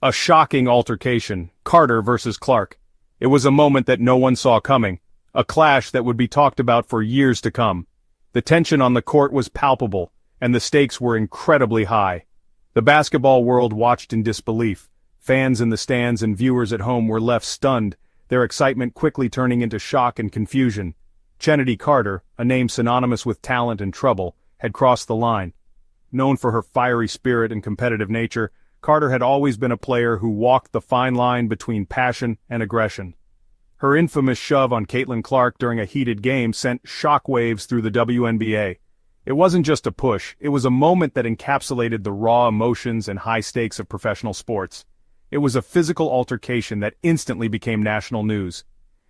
A shocking altercation, Carter versus Clark. It was a moment that no one saw coming, a clash that would be talked about for years to come. The tension on the court was palpable, and the stakes were incredibly high. The basketball world watched in disbelief. Fans in the stands and viewers at home were left stunned, their excitement quickly turning into shock and confusion. Chennedy Carter, a name synonymous with talent and trouble, had crossed the line. Known for her fiery spirit and competitive nature, Carter had always been a player who walked the fine line between passion and aggression. Her infamous shove on Caitlin Clark during a heated game sent shockwaves through the WNBA. It wasn't just a push, it was a moment that encapsulated the raw emotions and high stakes of professional sports. It was a physical altercation that instantly became national news.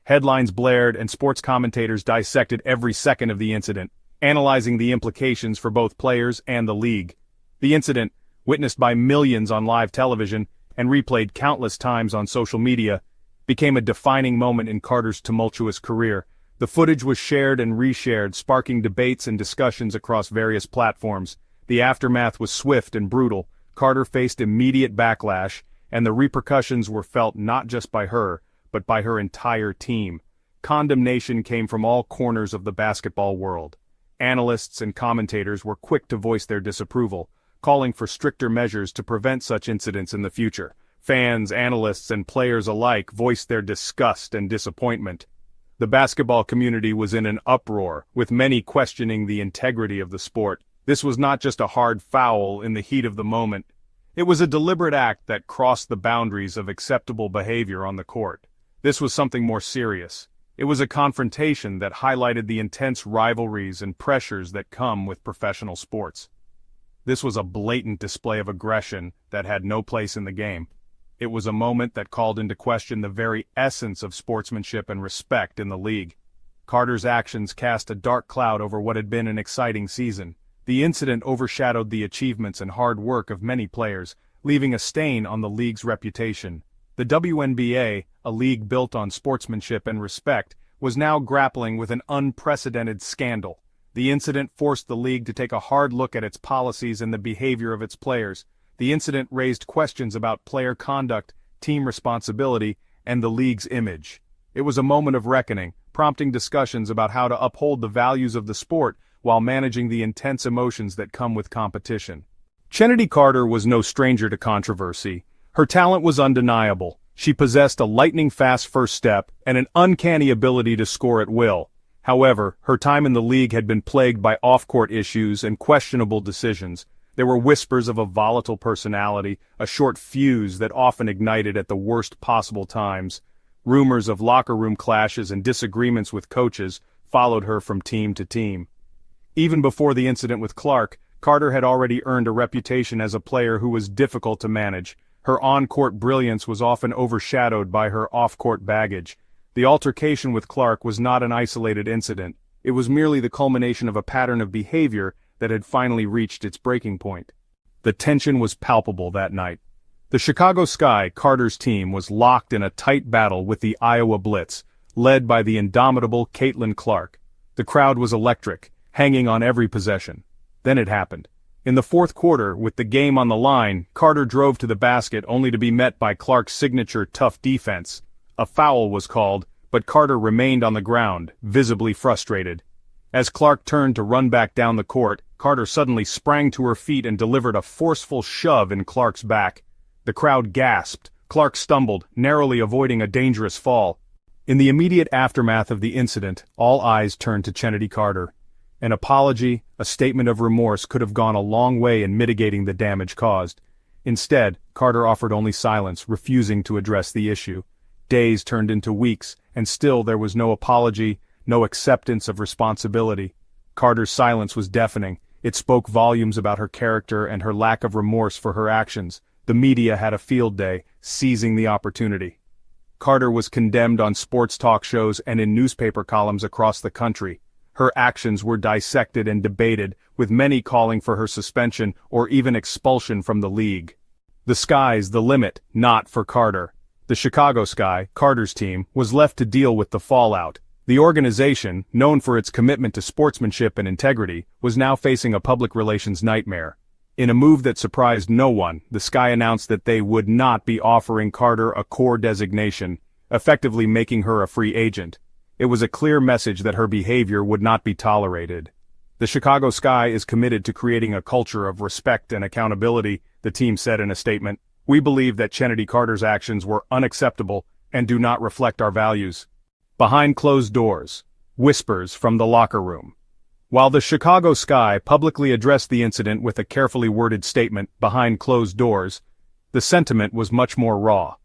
Headlines blared and sports commentators dissected every second of the incident, analyzing the implications for both players and the league. The incident, witnessed by millions on live television and replayed countless times on social media, became a defining moment in Carter's tumultuous career. The footage was shared and reshared, sparking debates and discussions across various platforms. The aftermath was swift and brutal. Carter faced immediate backlash, and the repercussions were felt not just by her, but by her entire team. Condemnation came from all corners of the basketball world. Analysts and commentators were quick to voice their disapproval, calling for stricter measures to prevent such incidents in the future. Fans, analysts, and players alike voiced their disgust and disappointment. The basketball community was in an uproar, with many questioning the integrity of the sport. This was not just a hard foul in the heat of the moment. It was a deliberate act that crossed the boundaries of acceptable behavior on the court. This was something more serious. It was a confrontation that highlighted the intense rivalries and pressures that come with professional sports. This was a blatant display of aggression that had no place in the game. It was a moment that called into question the very essence of sportsmanship and respect in the league. Carter's actions cast a dark cloud over what had been an exciting season. The incident overshadowed the achievements and hard work of many players, leaving a stain on the league's reputation. The WNBA, a league built on sportsmanship and respect, was now grappling with an unprecedented scandal. The incident forced the league to take a hard look at its policies and the behavior of its players. The incident raised questions about player conduct, team responsibility, and the league's image. It was a moment of reckoning, prompting discussions about how to uphold the values of the sport while managing the intense emotions that come with competition. Chennedy Carter was no stranger to controversy. Her talent was undeniable. She possessed a lightning-fast first step and an uncanny ability to score at will. However, her time in the league had been plagued by off-court issues and questionable decisions. There were whispers of a volatile personality, a short fuse that often ignited at the worst possible times. Rumors of locker room clashes and disagreements with coaches followed her from team to team. Even before the incident with Clark, Carter had already earned a reputation as a player who was difficult to manage. Her on-court brilliance was often overshadowed by her off-court baggage. The altercation with Clark was not an isolated incident. It was merely the culmination of a pattern of behavior that had finally reached its breaking point. The tension was palpable that night. The Chicago Sky, Carter's team, was locked in a tight battle with the Iowa Blitz, led by the indomitable Caitlin Clark. The crowd was electric, hanging on every possession. Then it happened. In the fourth quarter, with the game on the line, Carter drove to the basket only to be met by Clark's signature tough defense. A foul was called, but Carter remained on the ground, visibly frustrated. As Clark turned to run back down the court, Carter suddenly sprang to her feet and delivered a forceful shove in Clark's back. The crowd gasped. Clark stumbled, narrowly avoiding a dangerous fall. In the immediate aftermath of the incident, all eyes turned to Chennedy Carter. An apology, a statement of remorse could have gone a long way in mitigating the damage caused. Instead, Carter offered only silence, refusing to address the issue. Days turned into weeks, and still there was no apology, no acceptance of responsibility. Carter's silence was deafening. It spoke volumes about her character and her lack of remorse for her actions. The media had a field day, seizing the opportunity. Carter was condemned on sports talk shows and in newspaper columns across the country. Her actions were dissected and debated, with many calling for her suspension or even expulsion from the league. The sky's the limit, not for Carter. The Chicago Sky, Carter's team, was left to deal with the fallout. The organization, known for its commitment to sportsmanship and integrity, was now facing a public relations nightmare. In a move that surprised no one, the Sky announced that they would not be offering Carter a core designation, effectively making her a free agent. It was a clear message that her behavior would not be tolerated. The Chicago Sky is committed to creating a culture of respect and accountability, the team said in a statement. We believe that Chennedy Carter's actions were unacceptable and do not reflect our values. Behind closed doors, whispers from the locker room. While the Chicago Sky publicly addressed the incident with a carefully worded statement behind closed doors, the sentiment was much more raw.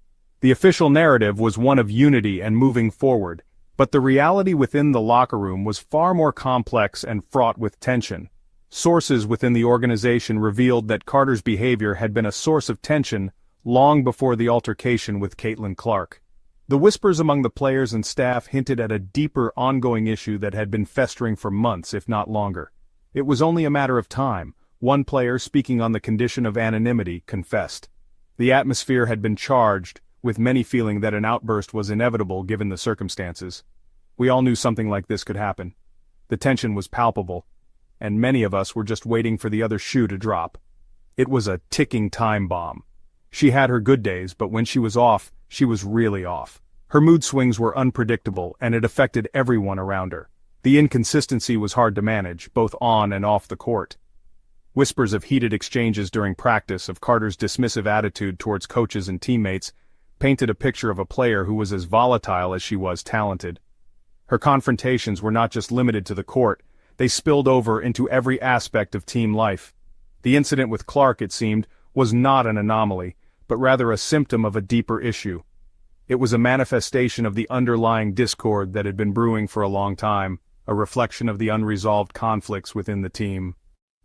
The official narrative was one of unity and moving forward, but the reality within the locker room was far more complex and fraught with tension. Sources within the organization revealed that Carter's behavior had been a source of tension long before the altercation with Caitlin Clark. The whispers among the players and staff hinted at a deeper ongoing issue that had been festering for months, if not longer. It was only a matter of time. One player, speaking on the condition of anonymity, confessed. The atmosphere had been charged, with many feeling that an outburst was inevitable given the circumstances. We all knew something like this could happen. The tension was palpable, and many of us were just waiting for the other shoe to drop. It was a ticking time bomb. She had her good days, but when she was off, she was really off. Her mood swings were unpredictable, and it affected everyone around her. The inconsistency was hard to manage, both on and off the court. Whispers of heated exchanges during practice, of Carter's dismissive attitude towards coaches and teammates, painted a picture of a player who was as volatile as she was talented. Her confrontations were not just limited to the court, they spilled over into every aspect of team life. The incident with Clark, it seemed, was not an anomaly, but rather a symptom of a deeper issue. It was a manifestation of the underlying discord that had been brewing for a long time, a reflection of the unresolved conflicts within the team.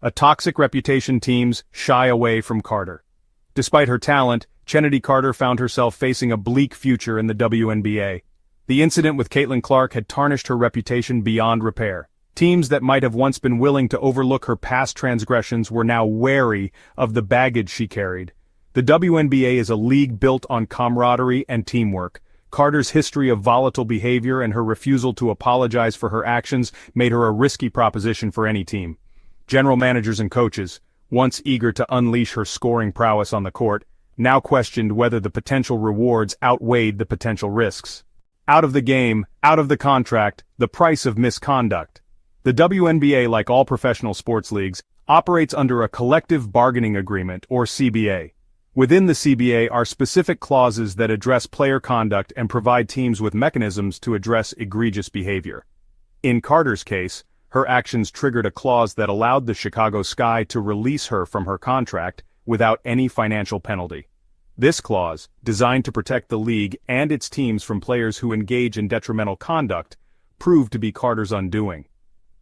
A toxic reputation teams shy away from Carter. Despite her talent, Chennedy Carter found herself facing a bleak future in the WNBA. The incident with Caitlin Clark had tarnished her reputation beyond repair. Teams that might have once been willing to overlook her past transgressions were now wary of the baggage she carried. The WNBA is a league built on camaraderie and teamwork. Carter's history of volatile behavior and her refusal to apologize for her actions made her a risky proposition for any team. General managers and coaches, once eager to unleash her scoring prowess on the court, now questioned whether the potential rewards outweighed the potential risks. Out of the game, out of the contract, the price of misconduct. The WNBA, like all professional sports leagues, operates under a collective bargaining agreement, or CBA. Within the CBA are specific clauses that address player conduct and provide teams with mechanisms to address egregious behavior. In Carter's case, her actions triggered a clause that allowed the Chicago Sky to release her from her contract without any financial penalty. This clause, designed to protect the league and its teams from players who engage in detrimental conduct, proved to be Carter's undoing.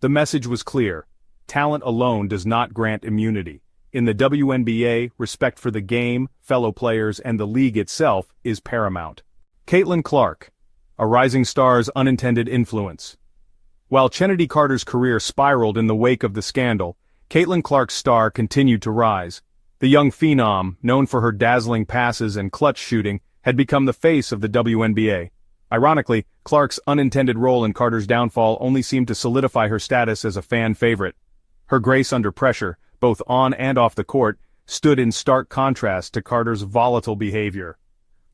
The message was clear: talent alone does not grant immunity. In the WNBA, respect for the game, fellow players, and the league itself is paramount. Caitlin Clark, a rising star's unintended influence. While Chennedy Carter's career spiraled in the wake of the scandal, Caitlin Clark's star continued to rise. The young phenom, known for her dazzling passes and clutch shooting, had become the face of the WNBA. Ironically, Clark's unintended role in Carter's downfall only seemed to solidify her status as a fan favorite. Her grace under pressure, both on and off the court, stood in stark contrast to Carter's volatile behavior.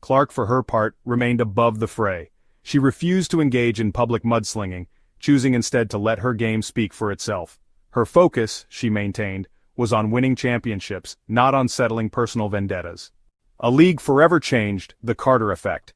Clark, for her part, remained above the fray. She refused to engage in public mudslinging, choosing instead to let her game speak for itself. Her focus, she maintained, was on winning championships, not on settling personal vendettas. A league forever changed, the Carter effect.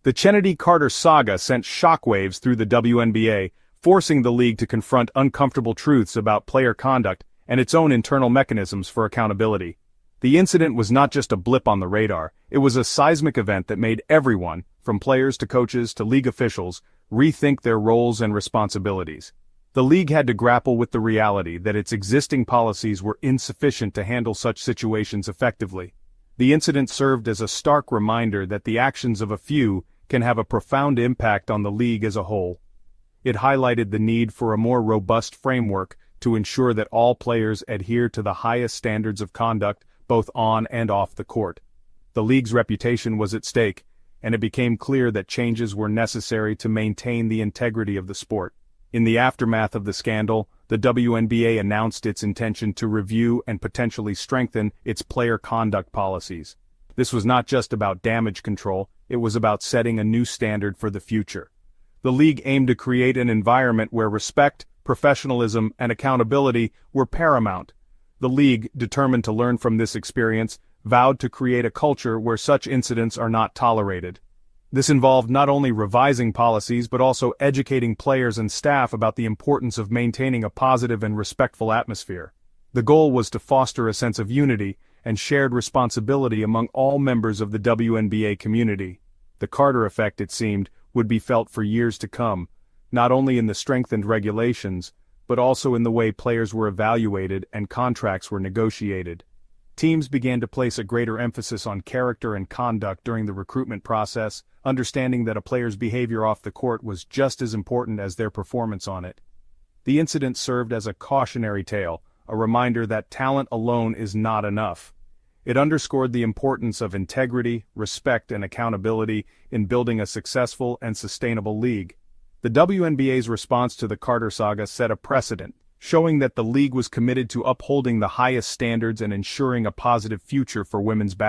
The Chennedy Carter saga sent shockwaves through the WNBA, forcing the league to confront uncomfortable truths about player conduct and its own internal mechanisms for accountability. The incident was not just a blip on the radar, it was a seismic event that made everyone, from players to coaches to league officials, rethink their roles and responsibilities. The league had to grapple with the reality that its existing policies were insufficient to handle such situations effectively. The incident served as a stark reminder that the actions of a few can have a profound impact on the league as a whole. It highlighted the need for a more robust framework to ensure that all players adhere to the highest standards of conduct, both on and off the court. The league's reputation was at stake, and it became clear that changes were necessary to maintain the integrity of the sport. In the aftermath of the scandal, the WNBA announced its intention to review and potentially strengthen its player conduct policies. This was not just about damage control, it was about setting a new standard for the future. The league aimed to create an environment where respect, professionalism, and accountability were paramount. The league, determined to learn from this experience, vowed to create a culture where such incidents are not tolerated. This involved not only revising policies but also educating players and staff about the importance of maintaining a positive and respectful atmosphere. The goal was to foster a sense of unity and shared responsibility among all members of the WNBA community. The Carter effect, it seemed, would be felt for years to come, not only in the strengthened regulations, but also in the way players were evaluated and contracts were negotiated. Teams began to place a greater emphasis on character and conduct during the recruitment process, understanding that a player's behavior off the court was just as important as their performance on it. The incident served as a cautionary tale, a reminder that talent alone is not enough. It underscored the importance of integrity, respect, and accountability in building a successful and sustainable league. The WNBA's response to the Carter saga set a precedent, showing that the league was committed to upholding the highest standards and ensuring a positive future for women's basketball.